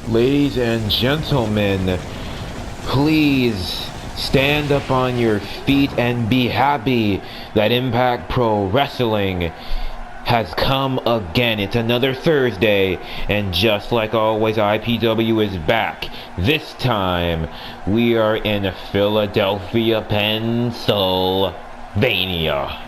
Ladies and gentlemen, please stand up on your feet and be happy that Impact Pro Wrestling has come again. It's another Thursday, and just like always, IPW is back. This time, we are in Philadelphia, Pennsylvania.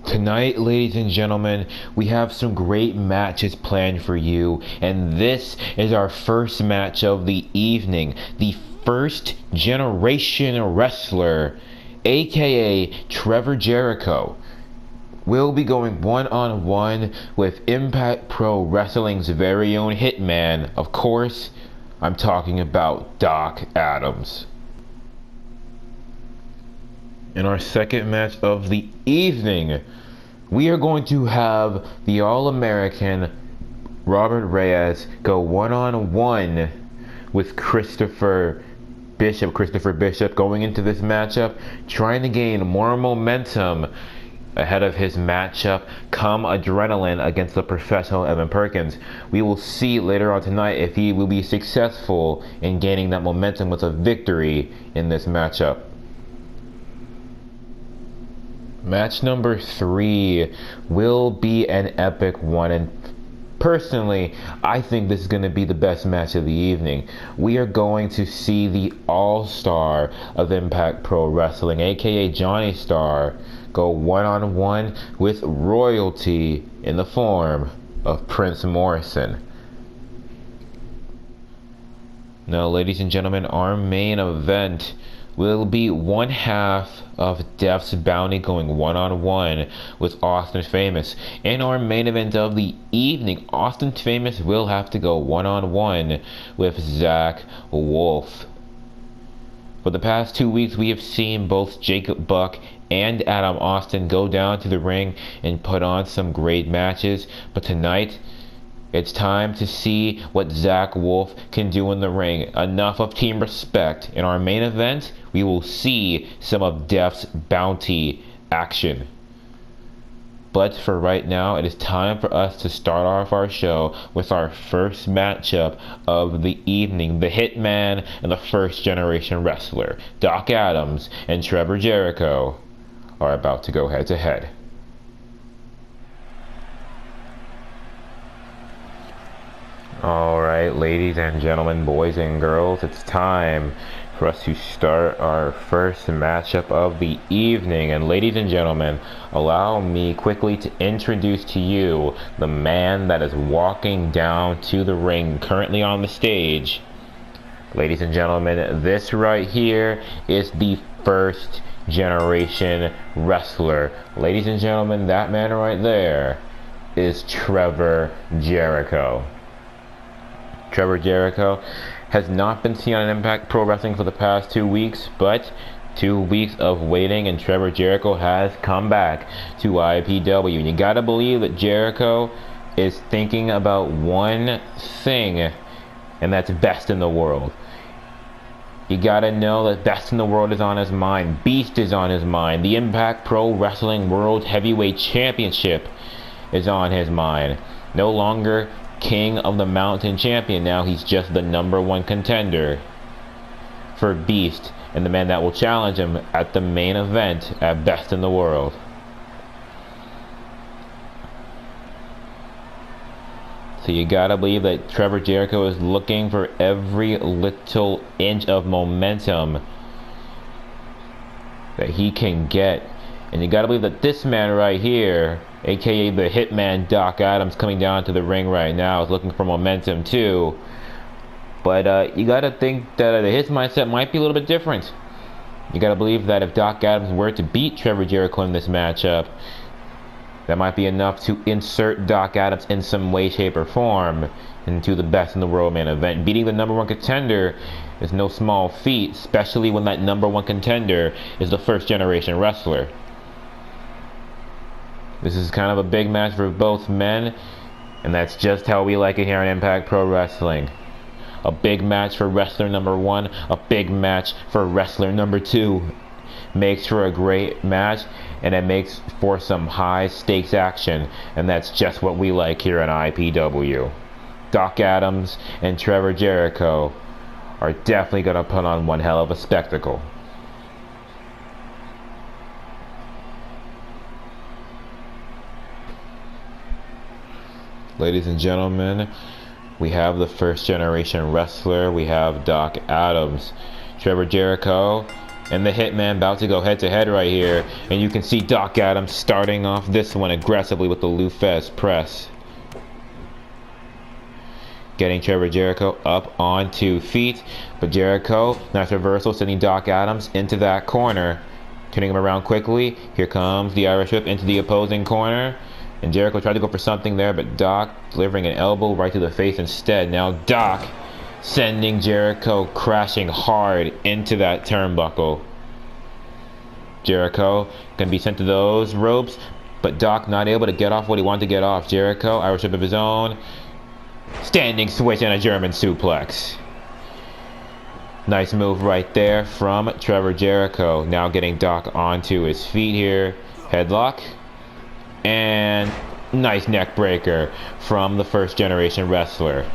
Tonight, ladies and gentlemen, we have some great matches planned for you, and this is our first match of the evening. The first generation wrestler, aka Trevor Jericho, will be going one-on-one with Impact Pro Wrestling's very own Hitman. Of course, I'm talking about Doc Adams. In our second match of the evening, we are going to have the All-American Robert Reyes go one-on-one with Christopher Bishop going into this matchup, trying to gain more momentum ahead of his matchup come Adrenaline against the professional Evan Perkins. We will see later on tonight if he will be successful in gaining that momentum with a victory in this matchup. Match number 3 will be an epic one, and personally, I think this is going to be the best match of the evening. We are going to see the All-Star of Impact Pro Wrestling, aka Johnny Star, go one-on-one with royalty in the form of Prince Morrison. Now, ladies and gentlemen, our main event will be one half of Death's Bounty going one-on-one with Austin Famous. In our main event of the evening, Austin Famous will have to go one-on-one with Zach Wolf. For the past 2 weeks, we have seen both Jacob Buck and Adam Austin go down to the ring and put on some great matches, but tonight, it's time to see what Zach Wolf can do in the ring. Enough of Team Respect. In our main event, we will see some of Death's Bounty action. But for right now, it is time for us to start off our show with our first matchup of the evening. The Hitman and the first generation wrestler, Doc Adams and Trevor Jericho, are about to go head to head. Alright, ladies and gentlemen, boys and girls, it's time for us to start our first matchup of the evening. And ladies and gentlemen, allow me quickly to introduce to you the man that is walking down to the ring currently on the stage. Ladies and gentlemen, this right here is the first generation wrestler. Ladies and gentlemen, that man right there is Trevor Jericho. Trevor Jericho has not been seen on Impact Pro Wrestling for the past 2 weeks, but 2 weeks of waiting and Trevor Jericho has come back to IPW. And you gotta believe that Jericho is thinking about one thing, and that's best in the world. You gotta know that best in the world is on his mind. Beast is on his mind. The Impact Pro Wrestling World Heavyweight Championship is on his mind. No longer King of the Mountain champion. Now he's just the #1 contender for Beast and the man that will challenge him at the main event at Best in the World. So you gotta believe that Trevor Jericho is looking for every little inch of momentum that he can get. And you gotta believe that this man right here, aka the Hitman Doc Adams, coming down to the ring right now, is looking for momentum too. But you gotta think that his mindset might be a little bit different. You gotta believe that if Doc Adams were to beat Trevor Jericho in this matchup, that might be enough to insert Doc Adams in some way, shape, or form into the Best in the World main event. Beating the #1 contender is no small feat, especially when that #1 contender is the first generation wrestler. This is kind of a big match for both men, and that's just how we like it here on Impact Pro Wrestling. A big match for wrestler #1, a big match for wrestler #2. Makes for a great match, and it makes for some high stakes action, and that's just what we like here on IPW. Doc Adams and Trevor Jericho are definitely going to put on one hell of a spectacle. Ladies and gentlemen, we have the first generation wrestler. We have Doc Adams, Trevor Jericho, and the Hitman about to go head to head right here. And you can see Doc Adams starting off this one aggressively with the Lufez press. Getting Trevor Jericho up on 2 feet. But Jericho, nice reversal, sending Doc Adams into that corner. Turning him around quickly. Here comes the Irish whip into the opposing corner. And Jericho tried to go for something there, but Doc delivering an elbow right to the face instead. Now Doc sending Jericho crashing hard into that turnbuckle. Jericho can be sent to those ropes, but Doc not able to get off what he wanted to get off. Jericho, Irish whip of his own. Standing switch and a German suplex. Nice move right there from Trevor Jericho. Now getting Doc onto his feet here. Headlock. And nice neck breaker from the first generation wrestler.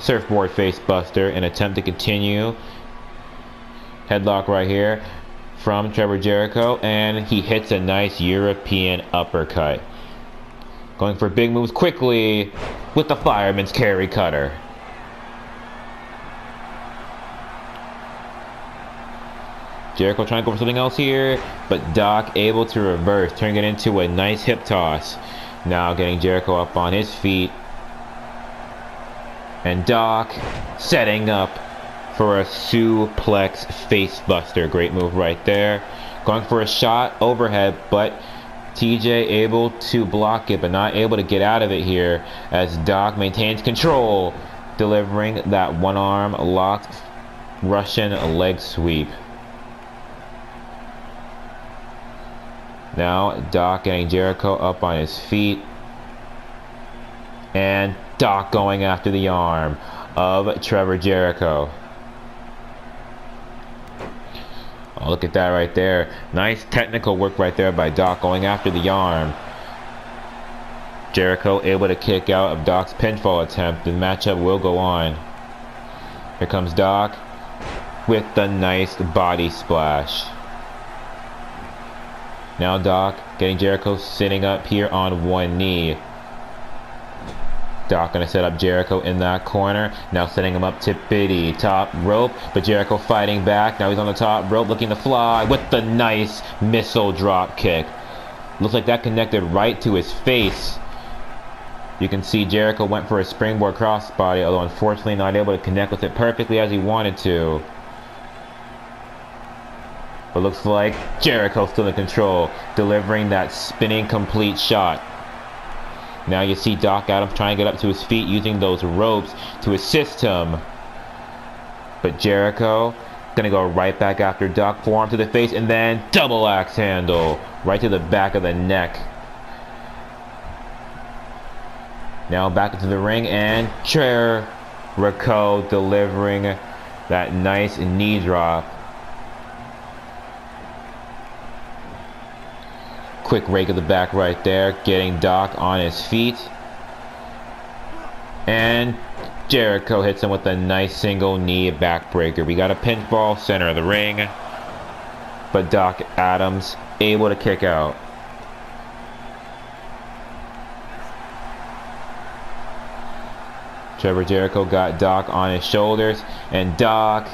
Surfboard face buster, an attempt to continue. Headlock right here from Trevor Jericho, and he hits a nice European uppercut. Going for big moves quickly with the fireman's carry cutter. Jericho trying to go for something else here, but Doc able to reverse, turning it into a nice hip toss. Now getting Jericho up on his feet. And Doc setting up for a suplex facebuster. Great move right there. Going for a shot overhead, but TJ able to block it, but not able to get out of it here as Doc maintains control, delivering that one-arm locked Russian leg sweep. Now Doc getting Jericho up on his feet. And Doc going after the arm of Trevor Jericho. Oh, look at that right there. Nice technical work right there by Doc going after the arm. Jericho able to kick out of Doc's pinfall attempt. The matchup will go on. Here comes Doc with the nice body splash. Now Doc getting Jericho sitting up here on one knee. Doc gonna set up Jericho in that corner. Now setting him up to Biddy. Top rope, but Jericho fighting back. Now he's on the top rope looking to fly with the nice missile drop kick. Looks like that connected right to his face. You can see Jericho went for a springboard crossbody, although unfortunately not able to connect with it perfectly as he wanted to. But looks like Jericho still in control, delivering that spinning complete shot. Now you see Doc Adams trying to get up to his feet using those ropes to assist him. But Jericho gonna go right back after Doc, forearm to the face, and then double axe handle right to the back of the neck. Now back into the ring, and Jericho delivering that nice knee drop. Quick rake of the back right there, getting Doc on his feet. And Jericho hits him with a nice single knee backbreaker. We got a pinfall, center of the ring. But Doc Adams able to kick out. Trevor Jericho got Doc on his shoulders, and Doc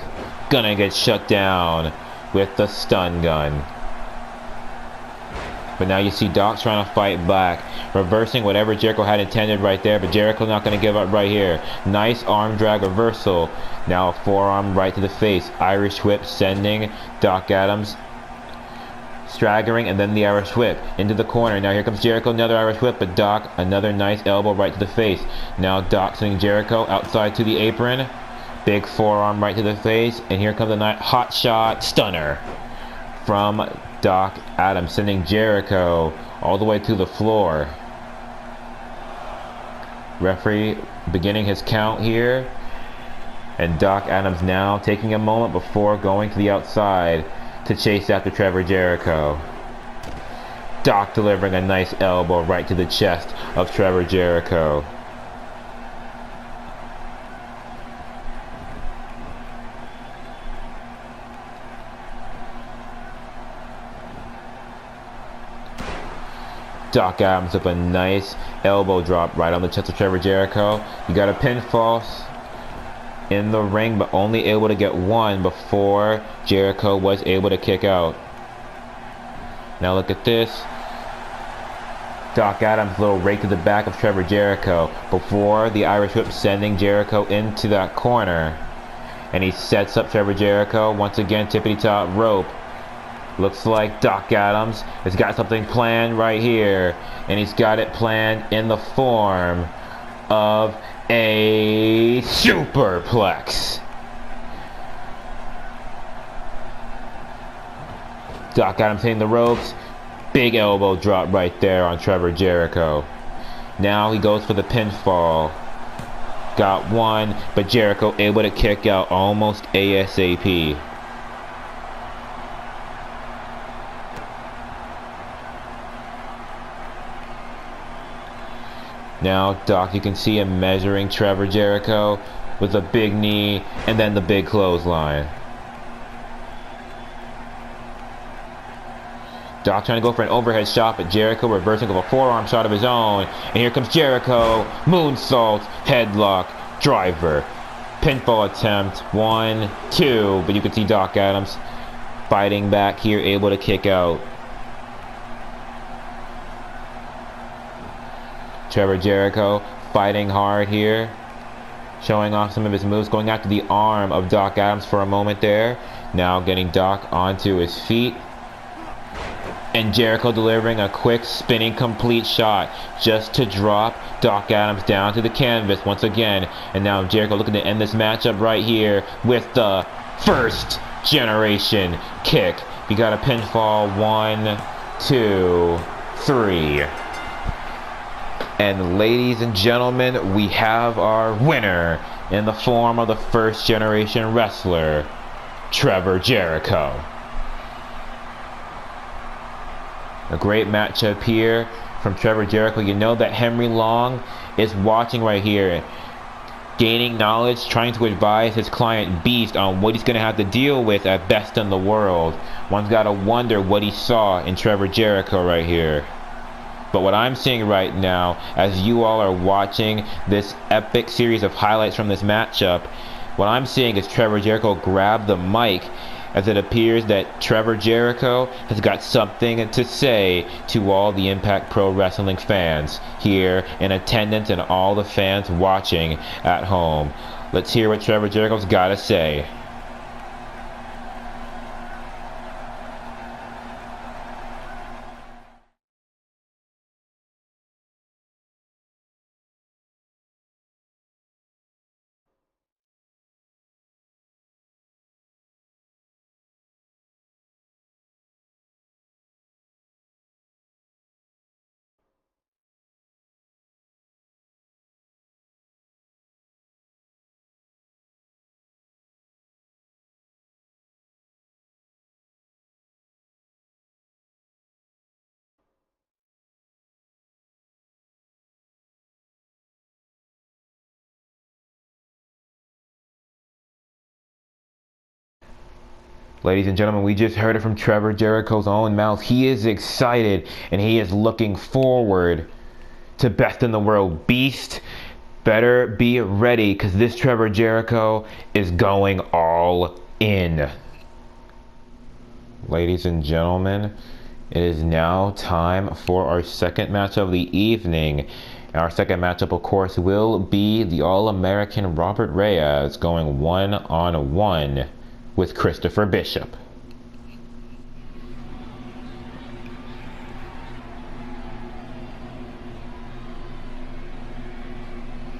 gonna get shut down with the stun gun. But now you see Doc trying to fight back, reversing whatever Jericho had intended right there, but Jericho not going to give up right here. Nice arm drag reversal. Now a forearm right to the face. Irish whip sending Doc Adams staggering, and then the Irish whip into the corner. Now here comes Jericho, another Irish whip, but Doc, another nice elbow right to the face. Now Doc sending Jericho outside to the apron. Big forearm right to the face, and here comes a hot shot stunner from Doc Adams, sending Jericho all the way to the floor. Referee beginning his count here, and Doc Adams now taking a moment before going to the outside to chase after Trevor Jericho. Doc delivering a nice elbow right to the chest of Trevor Jericho. Doc Adams with a nice elbow drop right on the chest of Trevor Jericho. You got a pinfall in the ring, but only able to get one before Jericho was able to kick out. Now look at this. Doc Adams, little rake to the back of Trevor Jericho before the Irish Whip, sending Jericho into that corner. And he sets up Trevor Jericho once again, tippity top rope. Looks like Doc Adams has got something planned right here, and he's got it planned in the form of a superplex. Doc Adams hitting the ropes. Big elbow drop right there on Trevor Jericho. Now he goes for the pinfall. Got one, but Jericho able to kick out almost ASAP. Now Doc, you can see him measuring Trevor Jericho with a big knee and then the big clothesline. Doc trying to go for an overhead shot, but Jericho reversing with a forearm shot of his own. And here comes Jericho. Moonsault, headlock, driver. Pinfall attempt. 1, 2. But you can see Doc Adams fighting back here, able to kick out. Trevor Jericho fighting hard here, showing off some of his moves, going after the arm of Doc Adams for a moment there. Now getting Doc onto his feet. And Jericho delivering a quick spinning complete shot just to drop Doc Adams down to the canvas once again. And now Jericho looking to end this matchup right here with the first generation kick. You got a pinfall. 1, 2, 3. And ladies and gentlemen, we have our winner in the form of the first generation wrestler, Trevor Jericho. A great matchup here from Trevor Jericho. You know that Henry Long is watching right here, gaining knowledge, trying to advise his client Beast on what he's going to have to deal with at Best in the World. One's got to wonder what he saw in Trevor Jericho right here. But what I'm seeing right now, as you all are watching this epic series of highlights from this matchup, what I'm seeing is Trevor Jericho grab the mic, as it appears that Trevor Jericho has got something to say to all the Impact Pro Wrestling fans here in attendance and all the fans watching at home. Let's hear what Trevor Jericho's got to say. Ladies and gentlemen, we just heard it from Trevor Jericho's own mouth. He is excited and he is looking forward to Best in the World. Beast, better be ready, because this Trevor Jericho is going all in. Ladies and gentlemen, it is now time for our second match of the evening. And our second matchup, of course, will be the All-American Robert Reyes going one-on-one with Christopher Bishop.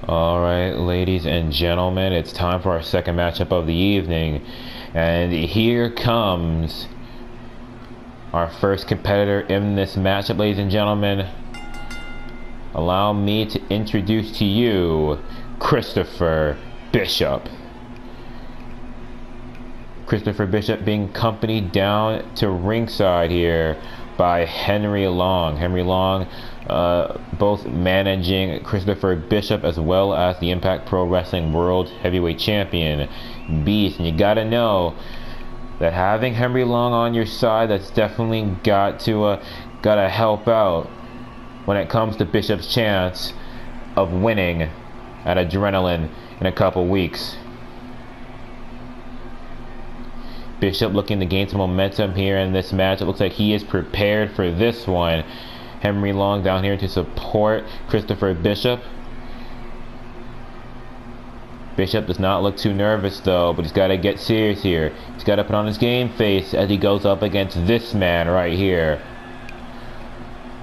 Alright, ladies and gentlemen, it's time for our second matchup of the evening. And here comes our first competitor in this matchup, ladies and gentlemen. Allow me to introduce to you Christopher Bishop. Christopher Bishop being accompanied down to ringside here by Henry Long. Henry Long both managing Christopher Bishop as well as the Impact Pro Wrestling World Heavyweight Champion Beast. And you gotta know that having Henry Long on your side, that's definitely gotta help out. when it comes to Bishop's chance of winning at Adrenaline in a couple weeks. Bishop looking to gain some momentum here in this match. It looks like he is prepared for this one. Henry Long down here to support Christopher Bishop. Bishop does not look too nervous though, but he's got to get serious here. He's got to put on his game face as he goes up against this man right here.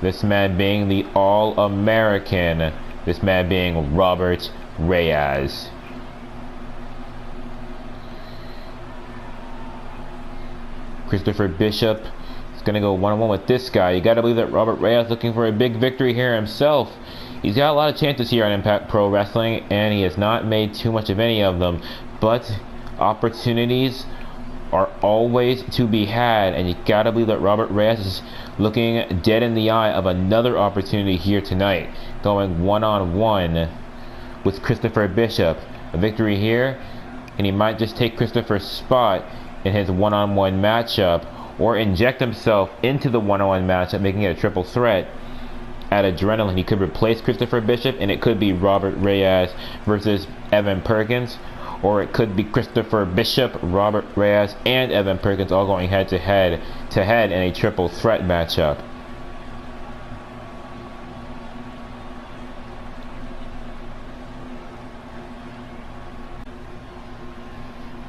This man being the All-American. This man being Robert Reyes. Christopher Bishop is going to go one-on-one with this guy. You got to believe that Robert Reyes looking for a big victory here himself. He's got a lot of chances here on Impact Pro Wrestling, and he has not made too much of any of them. But opportunities are always to be had, and you got to believe that Robert Reyes is looking dead in the eye of another opportunity here tonight, going one-on-one with Christopher Bishop. A victory here, and he might just take Christopher's spot in his one-on-one matchup, or inject himself into the one-on-one matchup, making it a triple threat at Adrenaline. He could replace Christopher Bishop, and it could be Robert Reyes versus Evan Perkins, or it could be Christopher Bishop, Robert Reyes, and Evan Perkins all going head-to-head in a triple threat matchup.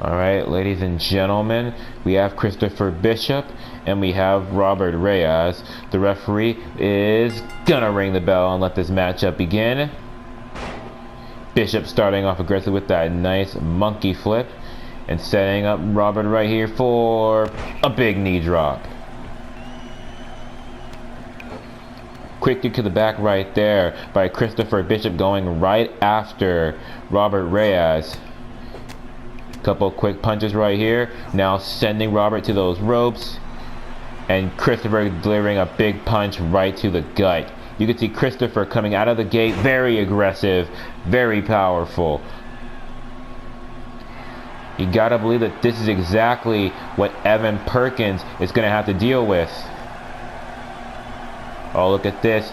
Alright, ladies and gentlemen, we have Christopher Bishop and we have Robert Reyes. The referee is gonna ring the bell and let this matchup begin. Bishop starting off aggressive with that nice monkey flip and setting up Robert right here for a big knee drop. Quick kick to the back right there by Christopher Bishop, going right after Robert Reyes. Couple quick punches right here, now sending Robert to those ropes, and Christopher delivering a big punch right to the gut. You can see Christopher coming out of the gate very aggressive, very powerful. You gotta believe that this is exactly what Evan Perkins is gonna have to deal with. Oh, look at this.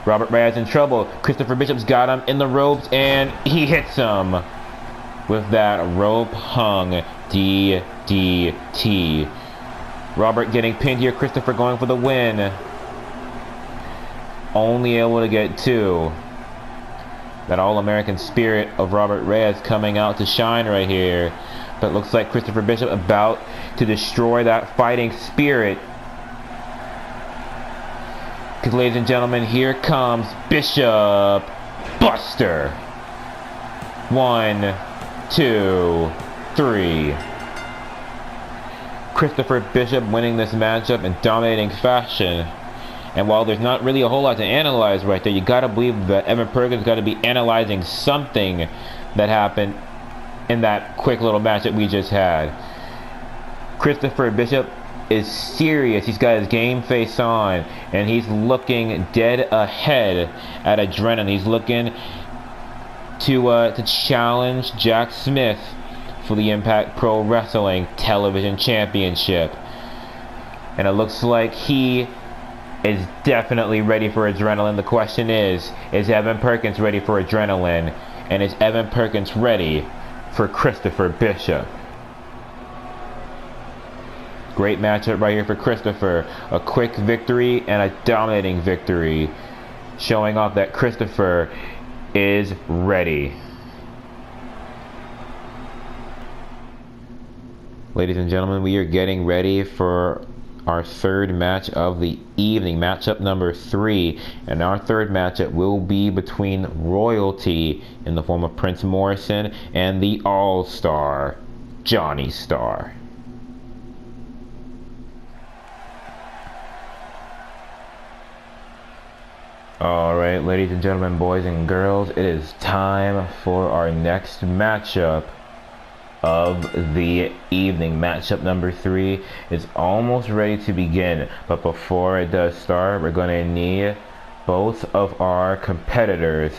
Robert Reyes in trouble. Christopher Bishop's got him in the ropes, and he hits him with that rope hung DDT. Robert getting pinned here. Christopher going for the win. Only able to get two. That All-American spirit of Robert Reyes coming out to shine right here. But it looks like Christopher Bishop about to destroy that fighting spirit. Because, ladies and gentlemen, here comes Bishop Buster. 1, 2, 3. Christopher Bishop winning this matchup in dominating fashion. And while there's not really a whole lot to analyze right there, you gotta believe that Evan Perkins gotta be analyzing something that happened in that quick little match that we just had. Christopher Bishop is serious. He's got his game face on, and he's looking dead ahead at Adrenaline. He's looking to challenge Jack Smith for the Impact Pro Wrestling Television Championship. And it looks like he is definitely ready for Adrenaline. The question is Evan Perkins ready for Adrenaline? And is Evan Perkins ready for Christopher Bishop? Great matchup right here for Christopher. A quick victory and a dominating victory, showing off that Christopher is ready. Ladies and gentlemen, we are getting ready for our third match of the evening, matchup number 3, and our third matchup will be between royalty in the form of Prince Morrison and the All-Star Johnny Starr. Alright, ladies and gentlemen, boys and girls, it is time for our next matchup of the evening. Matchup number 3 is almost ready to begin, but before it does start, we're going to need both of our competitors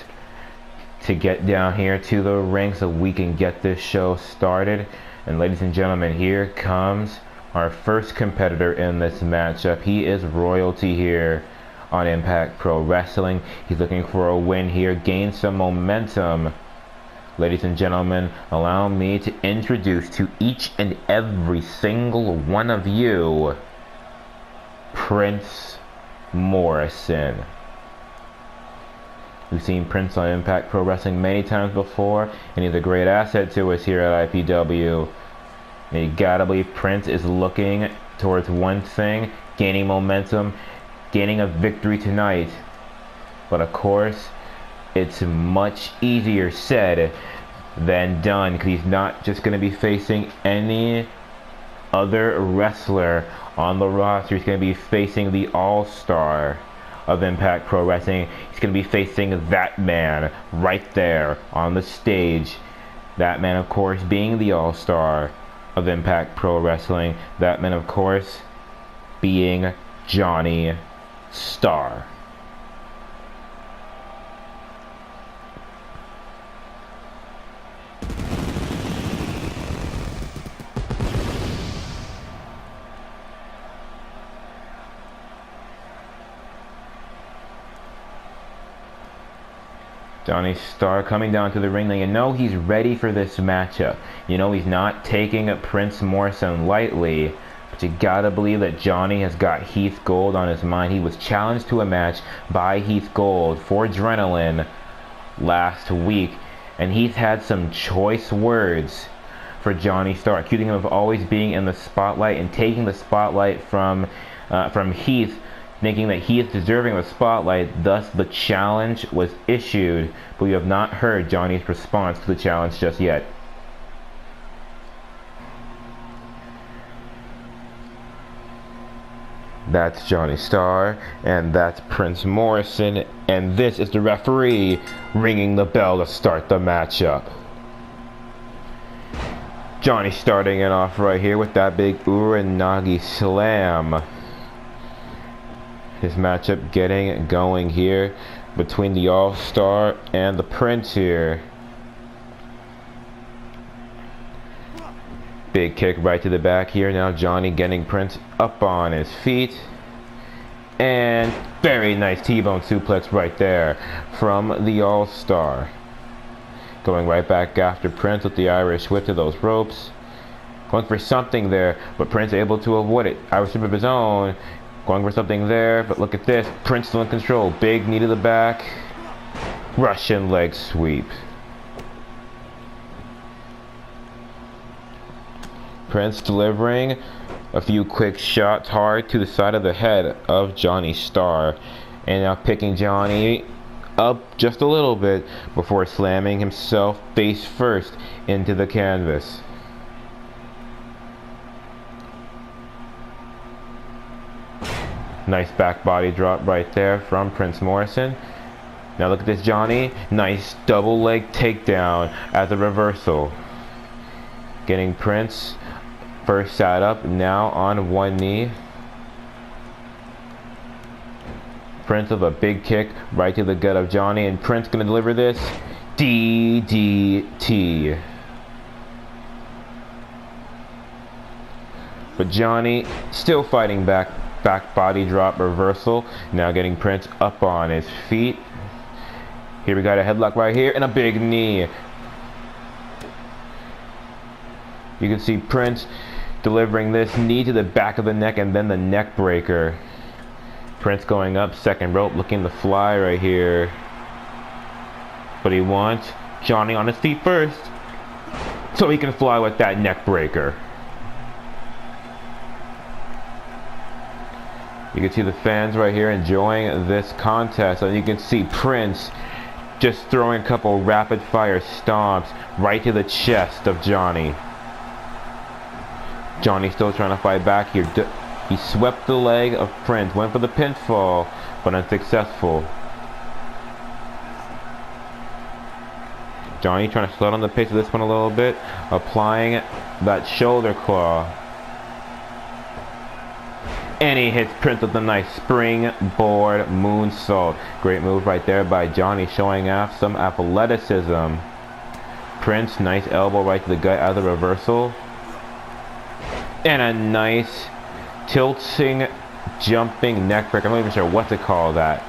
to get down here to the ring so we can get this show started. And ladies and gentlemen, here comes our first competitor in this matchup. He is royalty here on Impact Pro Wrestling. He's looking for a win here, gain some momentum. Ladies and gentlemen, allow me to introduce to each and every single one of you, Prince Morrison. We've seen Prince on Impact Pro Wrestling many times before, and he's a great asset to us here at IPW. And you gotta believe Prince is looking towards one thing, gaining momentum, gaining a victory tonight. But of course, it's much easier said than done, because he's not just going to be facing any other wrestler on the roster. He's going to be facing the all-star of Impact Pro Wrestling. He's going to be facing that man right there on the stage. That man, of course, being the all-star of Impact Pro Wrestling. That man, of course, being Johnny Starr. Johnny Starr coming down to the ring. Now you know he's ready for this matchup. You know he's not taking Prince Morrison lightly. But you gotta believe that Johnny has got Heath Gold on his mind. He was challenged to a match by Heath Gold for Adrenaline last week. And Heath had some choice words for Johnny Starr, accusing him of always being in the spotlight and taking the spotlight from Heath, thinking that he is deserving of the spotlight. Thus the challenge was issued, but we have not heard Johnny's response to the challenge just yet. That's Johnny Starr, and that's Prince Morrison, and this is the referee ringing the bell to start the matchup. Johnny starting it off right here with that big Uranagi slam. His matchup getting going here between the All-Star and the Prince here. Big kick right to the back here. Now Johnny getting Prince up on his feet. And very nice T-bone suplex right there from the All-Star. Going right back after Prince with the Irish whip to those ropes. Going for something there, but Prince able to avoid it. Irish whip of his own. Going for something there, but look at this. Prince still in control. Big knee to the back. Russian leg sweep. Prince delivering a few quick shots hard to the side of the head of Johnny Starr. And now picking Johnny up just a little bit before slamming himself face first into the canvas. Nice back body drop right there from Prince Morrison. Now look at this Johnny. Nice double leg takedown as a reversal. Getting Prince first sat up, now on one knee. Prince with a big kick right to the gut of Johnny, and Prince gonna deliver this DDT. But Johnny still fighting back. Back body drop reversal. Now getting Prince up on his feet. Here we got a headlock right here and a big knee. You can see Prince delivering this knee to the back of the neck and then the neck breaker. Prince going up second rope looking to fly right here. But he wants Johnny on his feet first so he can fly with that neck breaker. You can see the fans right here enjoying this contest, and you can see Prince just throwing a couple rapid fire stomps right to the chest of Johnny. Johnny still trying to fight back here. He swept the leg of Prince, went for the pinfall, but unsuccessful. Johnny trying to slow down the pace of this one a little bit, applying that shoulder claw. And he hits Prince with a nice springboard moonsault. Great move right there by Johnny, showing off some athleticism. Prince, nice elbow right to the gut out of the reversal. And a nice tilting jumping neck break. I'm not even sure what to call that.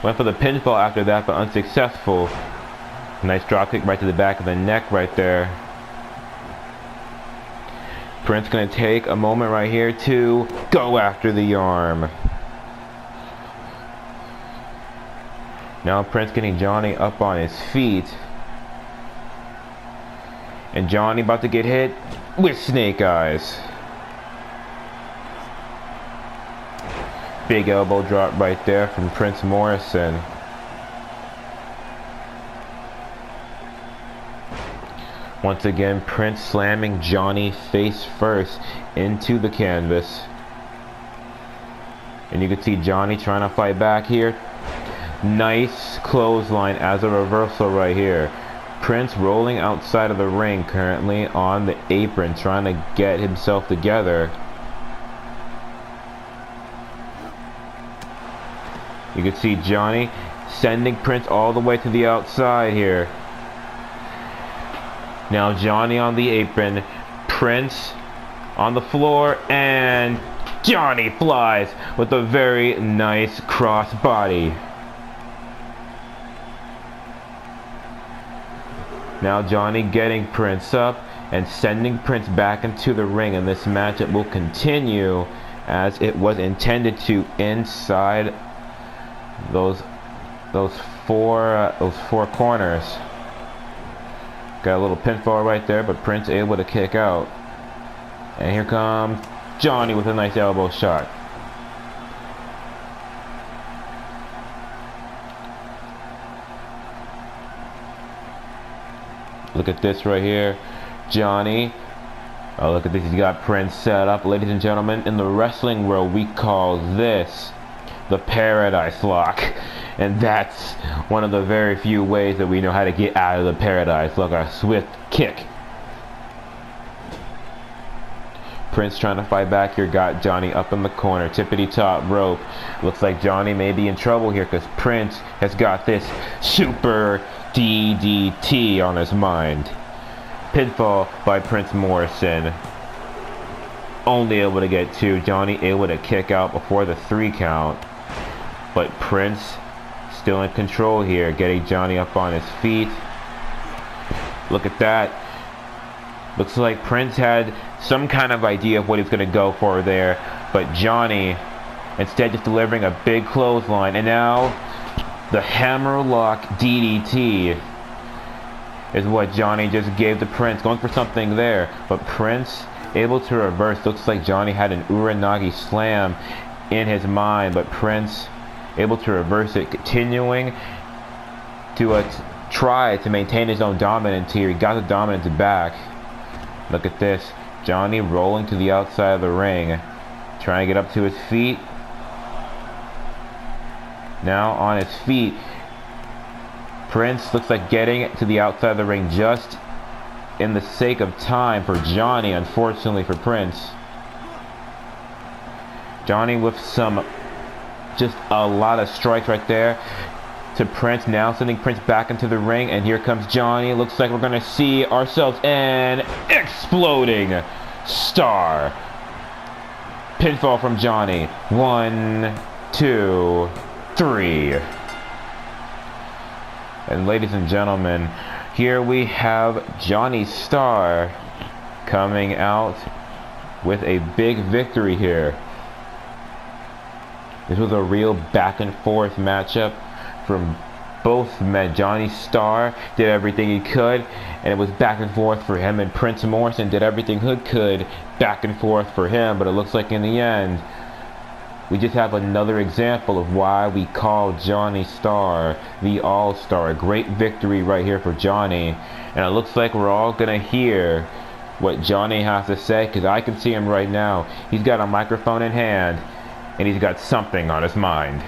Went for the pinfall after that, but unsuccessful. Nice drop kick right to the back of the neck right there. Prince gonna take a moment right here to go after the arm. Now Prince getting Johnny up on his feet. And Johnny about to get hit with snake eyes. Big elbow drop right there from Prince Morrison. Once again, Prince slamming Johnny face first into the canvas. And you can see Johnny trying to fight back here. Nice clothesline as a reversal right here. Prince rolling outside of the ring currently on the apron, trying to get himself together. You can see Johnny sending Prince all the way to the outside here. Now Johnny on the apron, Prince on the floor, and Johnny flies with a very nice cross body. Now Johnny getting Prince up and sending Prince back into the ring, and this matchup will continue as it was intended to inside those four corners. Got a little pinfall right there, but Prince able to kick out. And here comes Johnny with a nice elbow shot. Look at this right here. Johnny. Oh, look at this. He's got Prince set up. Ladies and gentlemen, in the wrestling world, we call this the Paradise Lock. And that's one of the very few ways that we know how to get out of the Paradise Lock, our swift kick. Prince trying to fight back here, got Johnny up in the corner, tippity top rope. Looks like Johnny may be in trouble here because Prince has got this super DDT on his mind. Pinfall by Prince Morrison. Only able to get two. Johnny able to kick out before the 3 count. But Prince still in control here, getting Johnny up on his feet. Look at that. Looks like Prince had some kind of idea of what he was going to go for there, but Johnny instead just delivering a big clothesline. And now the hammerlock DDT is what Johnny just gave to Prince, going for something there, but Prince able to reverse. Looks like Johnny had an Uranagi slam in his mind, but Prince able to reverse it, continuing to try to maintain his own dominance here. He got the dominance back. Look at this. Johnny rolling to the outside of the ring, trying to get up to his feet. Now on his feet, Prince looks like getting to the outside of the ring just in the sake of time for Johnny, unfortunately for Prince. Johnny with just a lot of strikes right there to Prince, now sending Prince back into the ring, and here comes Johnny. Looks like we're gonna see ourselves an exploding star. Pinfall from Johnny. 1, 2, 3. And ladies and gentlemen, here we have Johnny Star coming out with a big victory here. This was a real back and forth matchup from both men. Johnny Star did everything he could, and it was back and forth for him, and Prince Morrison did everything he could back and forth for him, but it looks like in the end we just have another example of why we call Johnny Star the All-Star. A great victory right here for Johnny, and it looks like we're all gonna hear what Johnny has to say, because I can see him right now. He's got a microphone in hand and he's got something on his mind.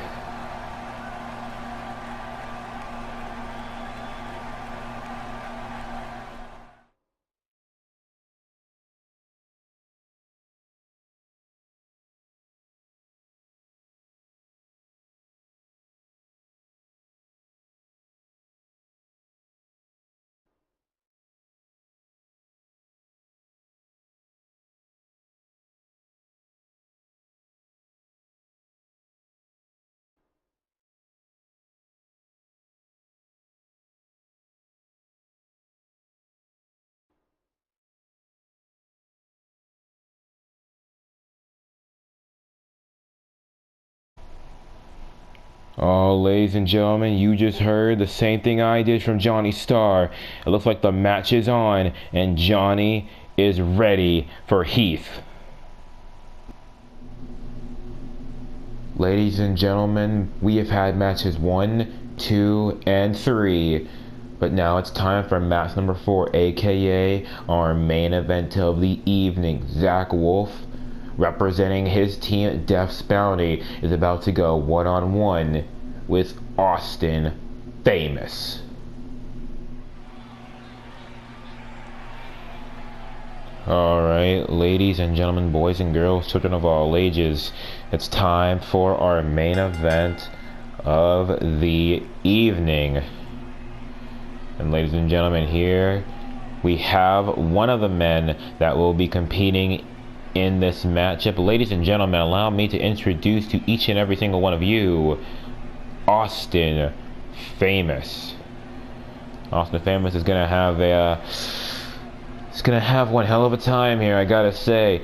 Oh, ladies and gentlemen, you just heard the same thing I did from Johnny Starr. It looks like the match is on, and Johnny is ready for Heath. Ladies and gentlemen, we have had matches 1, 2, and 3. But now it's time for match number 4, aka our main event of the evening. Zach Wolf, representing his team Death's Bounty, is about to go one-on-one with Austin Famous. Alright, ladies and gentlemen, boys and girls, children of all ages, it's time for our main event of the evening. And ladies and gentlemen, here we have one of the men that will be competing in this matchup. Ladies and gentlemen, allow me to introduce to each and every single one of you Austin Famous. Austin Famous is gonna have one hell of a time here, I gotta say.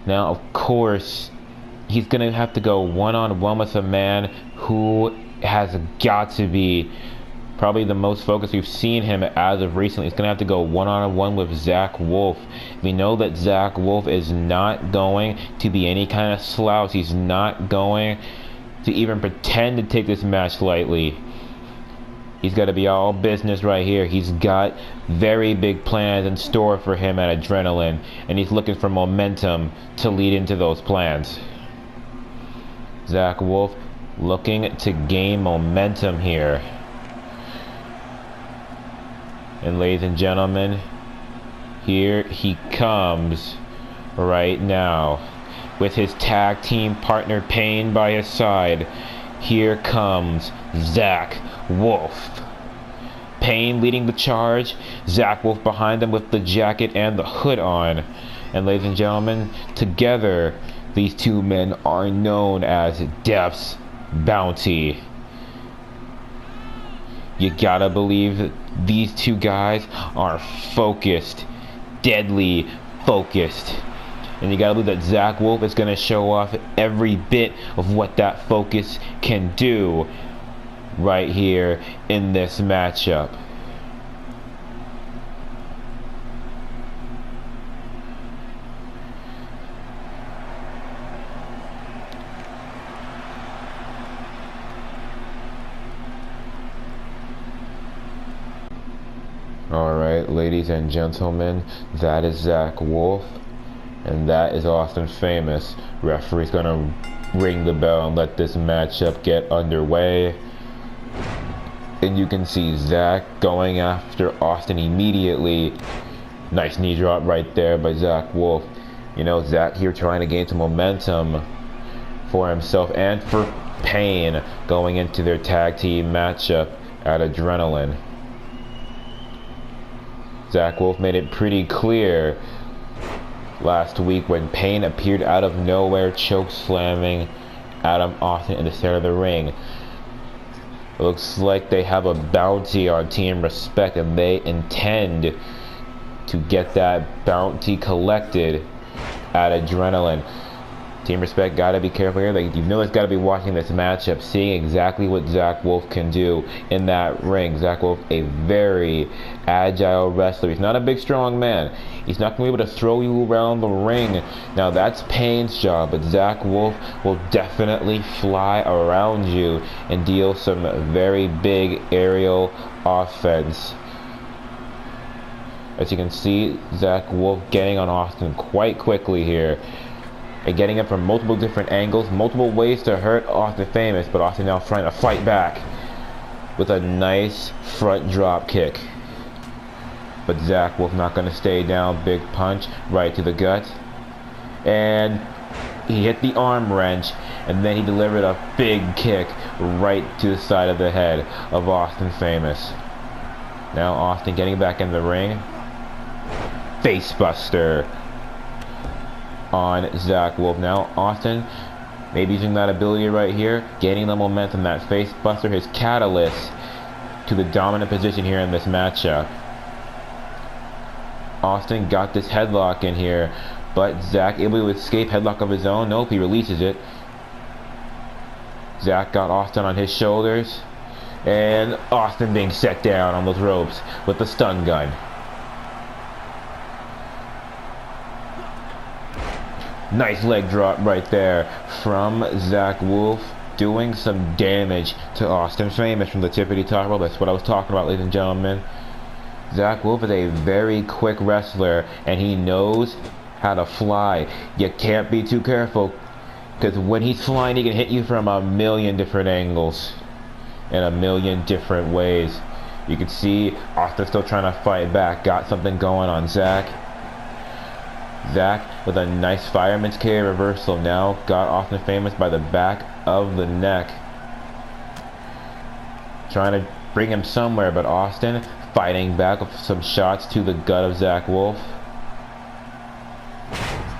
Now, of course, he's gonna have to go one-on-one with a man who has got to be probably the most focused we've seen him as of recently. He's going to have to go one-on-one with Zach Wolf. We know that Zach Wolf is not going to be any kind of slouch. He's not going to even pretend to take this match lightly. He's got to be all business right here. He's got very big plans in store for him at Adrenaline, and he's looking for momentum to lead into those plans. Zach Wolf looking to gain momentum here. And ladies and gentlemen, here he comes right now with his tag team partner Payne by his side. Here comes Zach Wolf. Payne leading the charge, Zach Wolf behind him with the jacket and the hood on. And ladies and gentlemen, together these two men are known as Death's Bounty. You gotta believe that these two guys are focused, deadly focused. And you gotta believe that Zach Wolf is gonna show off every bit of what that focus can do right here in this matchup. Alright, ladies and gentlemen, that is Zach Wolf, and that is Austin Famous. Referee's gonna ring the bell and let this matchup get underway. And you can see Zach going after Austin immediately. Nice knee drop right there by Zach Wolf. You know, Zach here trying to gain some momentum for himself and for Payne going into their tag team matchup at Adrenaline. Zach Wolf made it pretty clear last week when Payne appeared out of nowhere, choke slamming Adam Austin in the center of the ring. It looks like they have a bounty on Team Respect, and they intend to get that bounty collected at Adrenaline. Team Respect gotta be careful here. You know, it's gotta be watching this matchup, seeing exactly what Zach Wolf can do in that ring. Zach Wolf, a very agile wrestler. He's not a big, strong man. He's not gonna be able to throw you around the ring. Now that's Payne's job, but Zach Wolf will definitely fly around you and deal some very big aerial offense. As you can see, Zach Wolf getting on Austin quite quickly here. And getting it from multiple different angles, multiple ways to hurt Austin Famous, but Austin now trying to fight back with a nice front drop kick. But Zach Wolf not going to stay down. Big punch right to the gut. And he hit the arm wrench, and then he delivered a big kick right to the side of the head of Austin Famous. Now Austin getting back in the ring. Facebuster on Zach Wolf. Now Austin maybe using that ability right here, gaining the momentum, that face buster, his catalyst to the dominant position here in this matchup. Austin got this headlock in here, but Zach able to escape headlock of his own. Nope, he releases it. Zach got Austin on his shoulders. And Austin being set down on those ropes with the stun gun. Nice leg drop right there from Zach Wolf, doing some damage to Austin Famous from the tippity top rope. That's what I was talking about, ladies and gentlemen. Zach Wolf is a very quick wrestler, and he knows how to fly. You can't be too careful, because when he's flying, he can hit you from a million different angles, in a million different ways. You can see Austin still trying to fight back. Got something going on Zach. Zach with a nice fireman's carry reversal now. Got Austin Famous by the back of the neck. Trying to bring him somewhere, but Austin fighting back with some shots to the gut of Zach Wolf.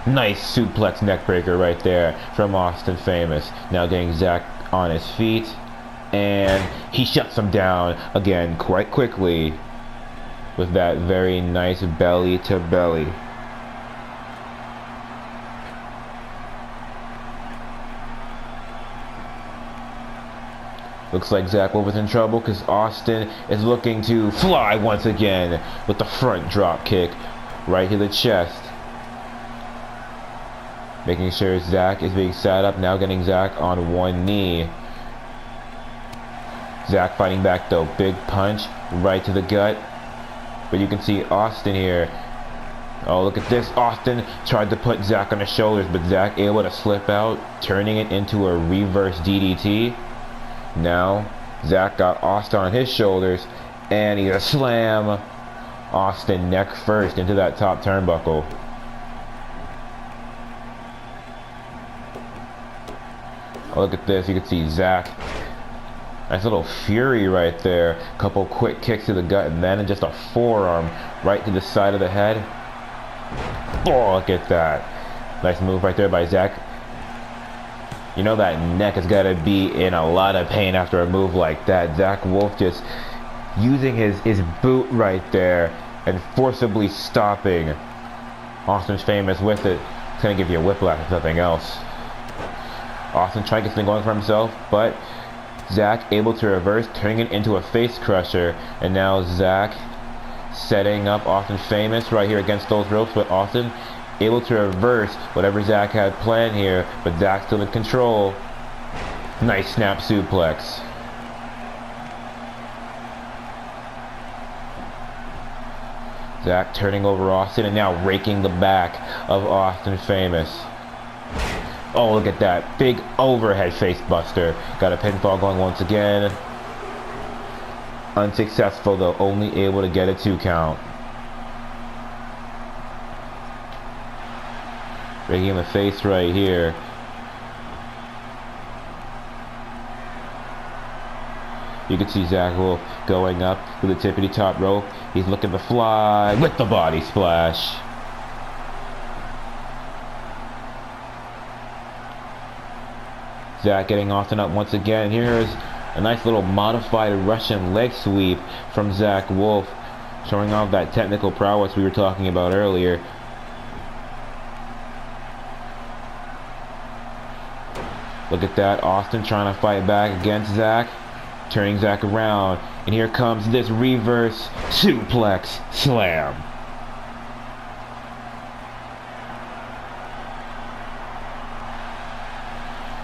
Nice suplex neckbreaker right there from Austin Famous. Now getting Zach on his feet. And he shuts him down again quite quickly with that very nice belly to belly. Looks like Zach Wolf is in trouble because Austin is looking to fly once again with the front drop kick right to the chest. Making sure Zach is being set up, now getting Zach on one knee. Zach fighting back though, big punch right to the gut. But you can see Austin here. Oh, look at this. Austin tried to put Zach on his shoulders, but Zach able to slip out, turning it into a reverse DDT. Now, Zach got Austin on his shoulders, and he's a slam. Austin neck first into that top turnbuckle. Oh, look at this. You can see Zach. Nice little fury right there. Couple quick kicks to the gut, and then just a forearm right to the side of the head. Oh, look at that. Nice move right there by Zach. You know that neck has got to be in a lot of pain after a move like that. Zach Wolf just using his boot right there and forcibly stopping Austin Famous with it. It's going to give you a whiplash if nothing else. Austin trying to get something going for himself, but Zach able to reverse, turning it into a face crusher. And now Zach setting up Austin Famous right here against those ropes, but Austin able to reverse whatever Zach had planned here, but Zach still in control. Nice snap suplex. Zach turning over Austin and now raking the back of Austin Famous. Oh, look at that. Big overhead face buster. Got a pinfall going once again. Unsuccessful though, only able to get a 2 count. Raking in the face right here. You can see Zach Wolf going up to the tippity top rope. He's looking to fly with the body splash. Zach getting Austin up once again. Here's a nice little modified Russian leg sweep from Zach Wolf, showing off that technical prowess we were talking about earlier. Look at that, Austin trying to fight back against Zach, turning Zach around, and here comes this reverse suplex slam.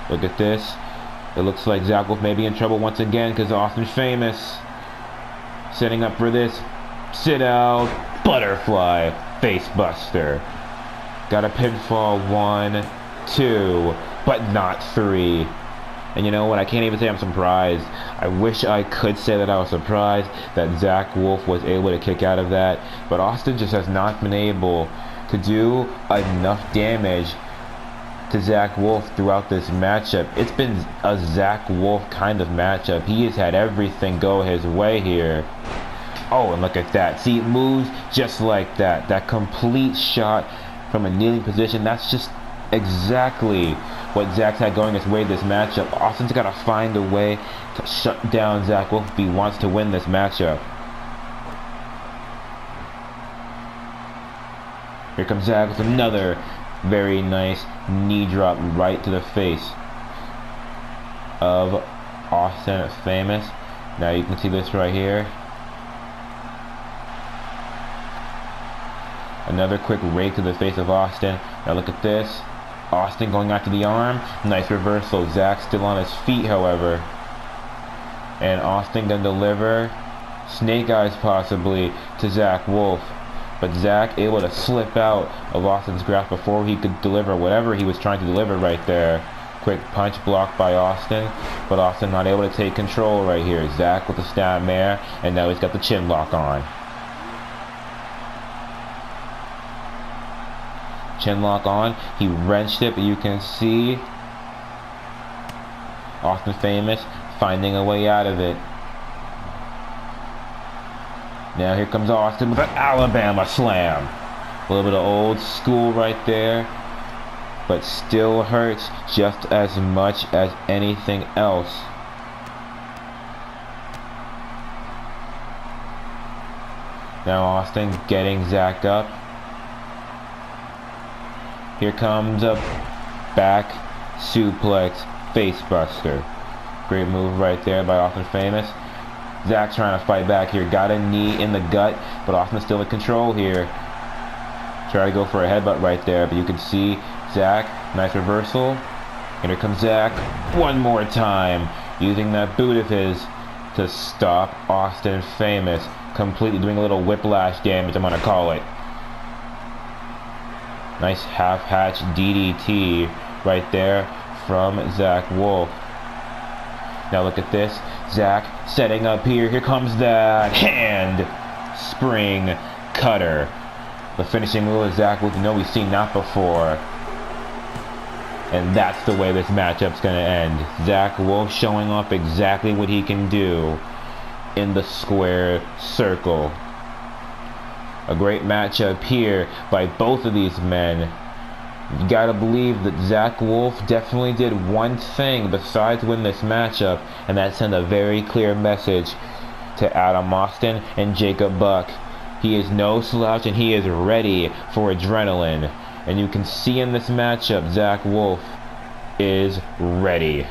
Look at this. It looks like Zach Wolf may be in trouble once again because Austin Famous setting up for this sit out butterfly face buster. Got a pinfall 1, 2, but not 3. And you know what? I can't even say I'm surprised. I wish I could say that I was surprised that Zach Wolf was able to kick out of that. But Austin just has not been able to do enough damage to Zach Wolf throughout this matchup. It's been a Zach Wolf kind of matchup. He has had everything go his way here. Oh, and look at that. See, it moves just like that. That complete shot from a kneeling position. That's just exactly what Zach's had going his way this matchup. Austin's got to find a way to shut down Zach Wolf if he wants to win this matchup. Here comes Zach with another very nice knee drop right to the face. of Austin Famous. Now you can see this right here. Another quick rake to the face of Austin. Now look at this. Austin going after the arm. Nice reversal. Zach still on his feet, however. And Austin gonna deliver snake eyes possibly to Zach Wolf. But Zach able to slip out of Austin's grasp before he could deliver whatever he was trying to deliver right there. Quick punch blocked by Austin, but Austin not able to take control right here. Zach with the stab mare, and now he's got the chin lock on. Chin lock on, he wrenched it, but you can see Austin Famous finding a way out of it. Now here comes Austin with an Alabama slam. A little bit of old school right there, but still hurts just as much as anything else. Now Austin getting Zach up. Here comes a back suplex facebuster. Great move right there by Austin Famous. Zach trying to fight back here. Got a knee in the gut, but Austin still in control here. Try to go for a headbutt right there, but you can see Zach, nice reversal. And here comes Zach one more time, using that boot of his to stop Austin Famous. Completely doing a little whiplash damage, I'm going to call it. Nice half-hatch DDT right there from Zach Wolf. Now look at this. Zach setting up here. Here comes that hand spring cutter. The finishing move of Zach Wolf. You know we've seen that before. And that's the way this matchup's going to end. Zach Wolf showing off exactly what he can do in the square circle. A great matchup here by both of these men. You gotta believe that Zach Wolf definitely did one thing besides win this matchup, and that sent a very clear message to Adam Austin and Jacob Buck. He is no slouch and he is ready for adrenaline. And you can see in this matchup, Zach Wolf is ready.